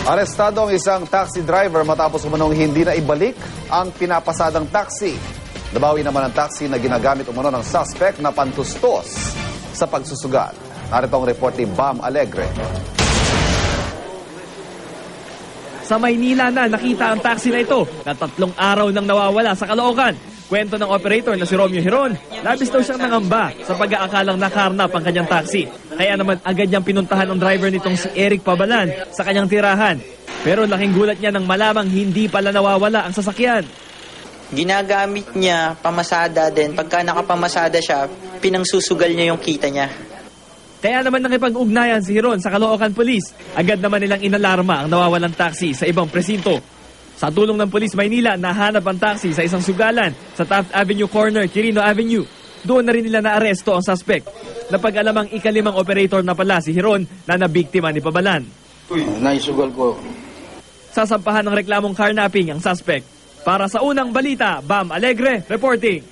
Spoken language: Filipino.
Arestado ang isang taxi driver matapos umanong hindi na ibalik ang pinapasadang taxi. Nabawi naman ang taxi na ginagamit umano ng suspect na pantustos sa pagsusugal. Narito ang report ni Bam Alegre. Sa Maynila na nakita ang taxi na ito na 3 araw nang nawawala sa Caloocan. Kwento ng operator na si Romeo Hiron, labis daw siyang nangamba sa pag-aakalang nakarnap ang kanyang taxi. Kaya naman agad niyang pinuntahan ang driver nitong si Eric Pabalan sa kanyang tirahan. Pero laking gulat niya nang malamang hindi pala nawawala ang sasakyan. Ginagamit niya pamasada din. Pagka nakapamasada siya, pinangsusugal niya yung kita niya. Kaya naman nakipag-ugnayan si Hiron sa Caloocan Police. Agad naman nilang inalarma ang nawawalang taxi sa ibang presinto. Sa tulong ng Police Maynila, nahanap ang taxi sa isang sugalan sa Taft Avenue Corner, Quirino Avenue. Doon na rin nila naaresto ang suspect. Napag-alamang ikalimang operator na pala si Hiron na nabiktima ni Pabalan. Naisugal ko. Sasampahan ng reklamong carnapping ang suspect. Para sa unang balita, Bam Alegre reporting.